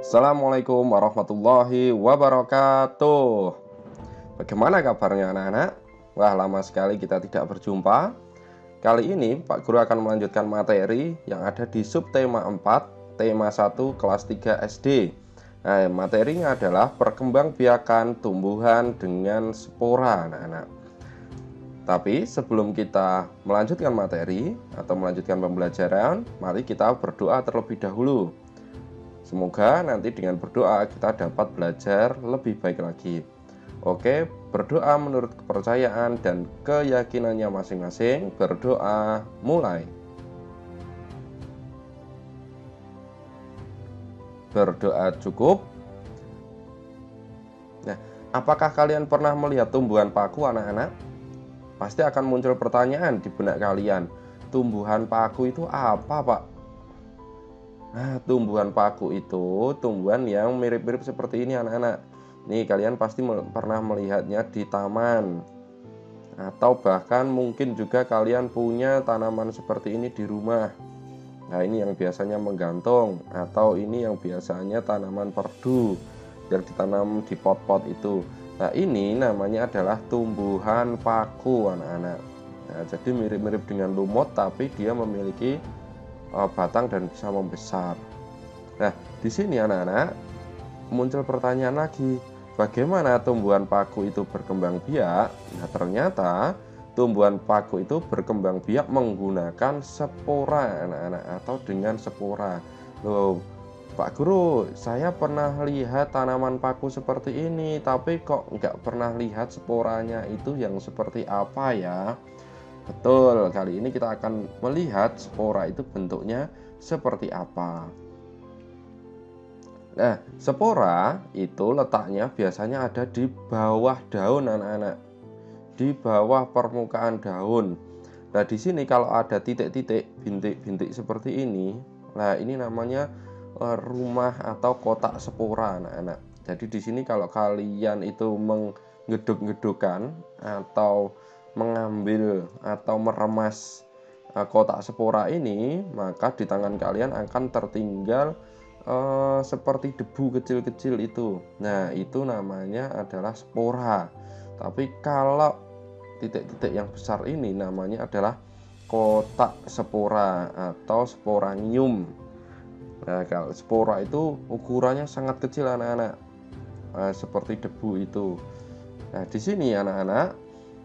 Assalamualaikum warahmatullahi wabarakatuh. Bagaimana kabarnya anak-anak? Wah, lama sekali kita tidak berjumpa. Kali ini Pak Guru akan melanjutkan materi yang ada di subtema 4, tema 1 kelas 3 SD. Nah, materinya adalah perkembangbiakan tumbuhan dengan spora, anak-anak. Tapi sebelum kita melanjutkan materi atau melanjutkan pembelajaran, mari kita berdoa terlebih dahulu. Semoga nanti dengan berdoa kita dapat belajar lebih baik lagi. Oke, berdoa menurut kepercayaan dan keyakinannya masing-masing. Berdoa mulai. Berdoa cukup. Nah, apakah kalian pernah melihat tumbuhan paku, anak-anak? Pasti akan muncul pertanyaan di benak kalian. Tumbuhan paku itu apa, Pak? Nah, tumbuhan paku itu tumbuhan yang mirip-mirip seperti ini, anak-anak. Nih, kalian pasti pernah melihatnya di taman. Atau bahkan mungkin juga kalian punya tanaman seperti ini di rumah. Nah, ini yang biasanya menggantung. Atau ini yang biasanya tanaman perdu yang ditanam di pot-pot itu. Nah, ini namanya adalah tumbuhan paku, anak-anak. Nah, jadi mirip-mirip dengan lumut, tapi dia memiliki batang dan bisa membesar. Nah, di sini anak-anak muncul pertanyaan lagi, bagaimana tumbuhan paku itu berkembang biak? Nah, ternyata tumbuhan paku itu berkembang biak menggunakan spora, anak-anak, atau dengan spora. Loh, Pak Guru, saya pernah lihat tanaman paku seperti ini, tapi kok nggak pernah lihat sporanya itu yang seperti apa ya? Betul, kali ini kita akan melihat spora itu bentuknya seperti apa. Nah, spora itu letaknya biasanya ada di bawah daun, anak-anak. Di bawah permukaan daun. Nah, di sini kalau ada titik-titik, bintik-bintik seperti ini, nah ini namanya rumah atau kotak spora, anak-anak. Jadi di sini kalau kalian itu menggeduk-gedukkan atau mengambil atau meremas kotak spora ini, maka di tangan kalian akan tertinggal seperti debu kecil-kecil itu. Nah, itu namanya adalah spora. Tapi kalau titik-titik yang besar ini namanya adalah kotak spora atau sporanium. Nah, kalau spora itu ukurannya sangat kecil, anak-anak, seperti debu itu. Nah, di sini anak-anak,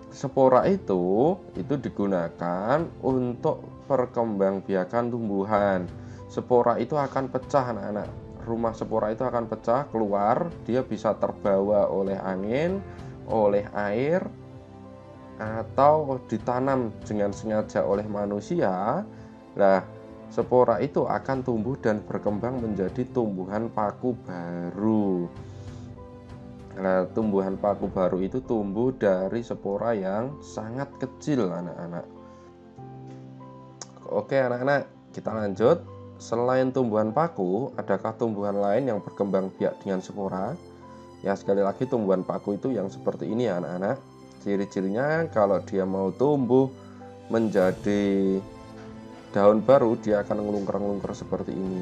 spora itu digunakan untuk perkembangbiakan tumbuhan. Spora itu akan pecah, anak-anak. Rumah spora itu akan pecah keluar, dia bisa terbawa oleh angin, oleh air, atau ditanam dengan sengaja oleh manusia. Nah, spora itu akan tumbuh dan berkembang menjadi tumbuhan paku baru. Nah, tumbuhan paku baru itu tumbuh dari spora yang sangat kecil, anak-anak. Oke, anak-anak, kita lanjut. Selain tumbuhan paku, adakah tumbuhan lain yang berkembang biak dengan spora? Ya, sekali lagi tumbuhan paku itu yang seperti ini, anak-anak. Ciri-cirinya kalau dia mau tumbuh menjadi daun baru, dia akan ngelungker-ngelungker seperti ini.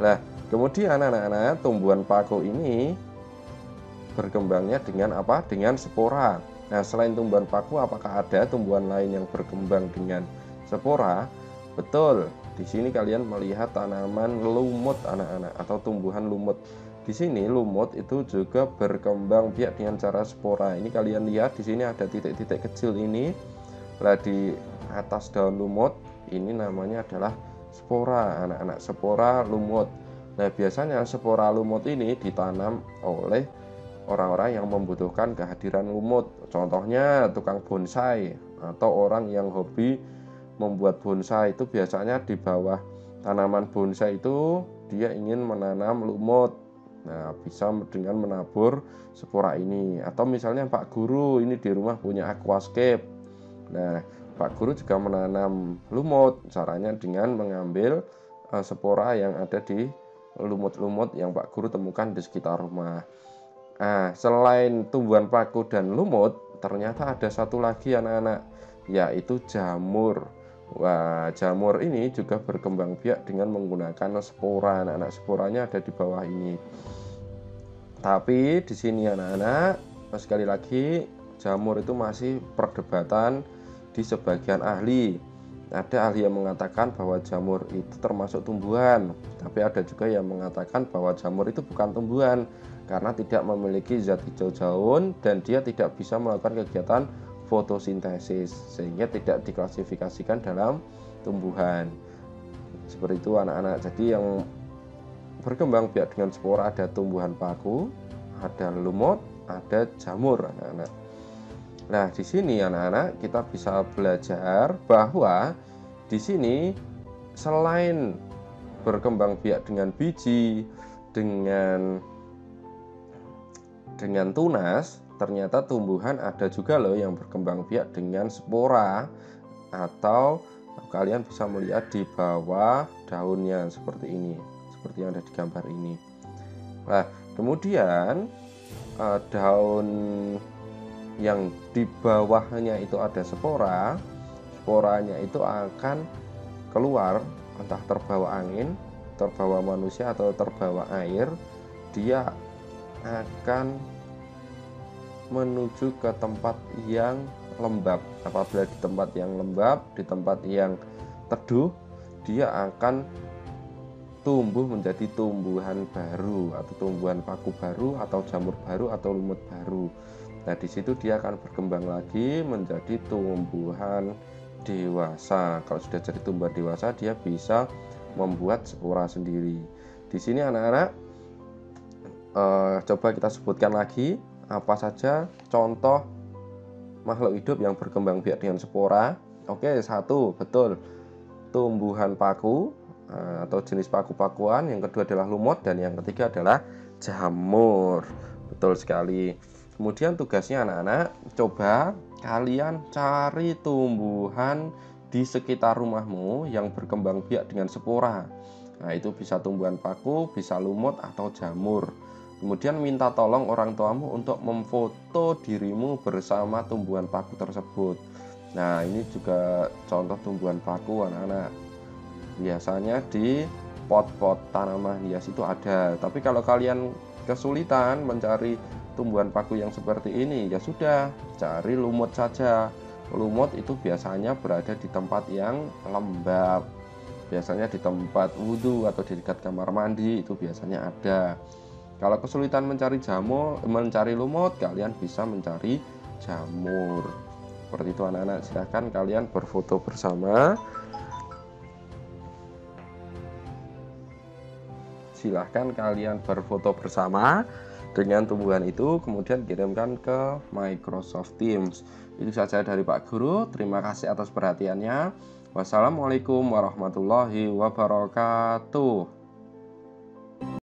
Nah, kemudian anak-anak, tumbuhan paku ini berkembangnya dengan apa? Dengan spora. Nah, selain tumbuhan paku, apakah ada tumbuhan lain yang berkembang dengan spora? Betul. Di sini kalian melihat tanaman lumut, anak-anak, atau tumbuhan lumut. Di sini lumut itu juga berkembang biak dengan cara spora. Ini kalian lihat di sini ada titik-titik kecil ini. Nah, di atas daun lumut ini namanya adalah spora, anak-anak, spora lumut. Nah, biasanya spora lumut ini ditanam oleh orang-orang yang membutuhkan kehadiran lumut. Contohnya tukang bonsai atau orang yang hobi membuat bonsai, itu biasanya di bawah tanaman bonsai itu dia ingin menanam lumut. Nah, bisa dengan menabur spora ini. Atau misalnya Pak Guru ini di rumah punya aquascape. Nah, Pak Guru juga menanam lumut. Caranya dengan mengambil spora yang ada di lumut-lumut yang Pak Guru temukan di sekitar rumah. Nah, selain tumbuhan paku dan lumut, ternyata ada satu lagi, anak-anak, yaitu jamur. Wah, jamur ini juga berkembang biak dengan menggunakan spora. Anak-anak, sporanya ada di bawah ini. Tapi di sini anak-anak, sekali lagi jamur itu masih perdebatan di sebagian ahli. Ada ahli yang mengatakan bahwa jamur itu termasuk tumbuhan, tapi ada juga yang mengatakan bahwa jamur itu bukan tumbuhan karena tidak memiliki zat hijau daun dan dia tidak bisa melakukan kegiatan fotosintesis sehingga tidak diklasifikasikan dalam tumbuhan. Seperti itu anak-anak. Jadi yang berkembang biak dengan spora ada tumbuhan paku, ada lumut, ada jamur anak-anak. Nah, di sini anak-anak kita bisa belajar bahwa di sini selain berkembang biak dengan biji, dengan tunas, ternyata tumbuhan ada juga loh yang berkembang biak dengan spora, atau kalian bisa melihat di bawah daunnya seperti ini, seperti yang ada di gambar ini. Nah, kemudian daun yang di bawahnya itu ada spora, sporanya itu akan keluar entah terbawa angin, terbawa manusia atau terbawa air. Dia akan menuju ke tempat yang lembab. Apabila di tempat yang lembab, di tempat yang teduh, dia akan tumbuh menjadi tumbuhan baru atau tumbuhan paku baru atau jamur baru atau lumut baru. Nah, di situ dia akan berkembang lagi menjadi tumbuhan dewasa. Kalau sudah jadi tumbuhan dewasa, dia bisa membuat spora sendiri. Di sini anak-anak, coba kita sebutkan lagi apa saja contoh makhluk hidup yang berkembang biak dengan spora. Oke, satu, betul, tumbuhan paku atau jenis paku-pakuan. Yang kedua adalah lumut, dan yang ketiga adalah jamur. Betul sekali. Kemudian tugasnya anak-anak, coba kalian cari tumbuhan di sekitar rumahmu yang berkembang biak dengan spora. Nah, itu bisa tumbuhan paku, bisa lumut atau jamur. Kemudian minta tolong orang tuamu untuk memfoto dirimu bersama tumbuhan paku tersebut. Nah, ini juga contoh tumbuhan paku anak-anak. Biasanya di pot-pot tanaman hias itu ada. Tapi kalau kalian kesulitan mencari tumbuhan paku yang seperti ini, ya sudah, cari lumut saja. Lumut itu biasanya berada di tempat yang lembab. Biasanya di tempat wudhu atau di dekat kamar mandi itu biasanya ada. Kalau kesulitan mencari jamur, mencari lumut, kalian bisa mencari jamur. Seperti itu anak-anak, silahkan kalian berfoto bersama. Silahkan kalian berfoto bersama dengan tumbuhan itu, kemudian kirimkan ke Microsoft Teams. Itu saja dari Pak Guru. Terima kasih atas perhatiannya. Wassalamualaikum warahmatullahi wabarakatuh.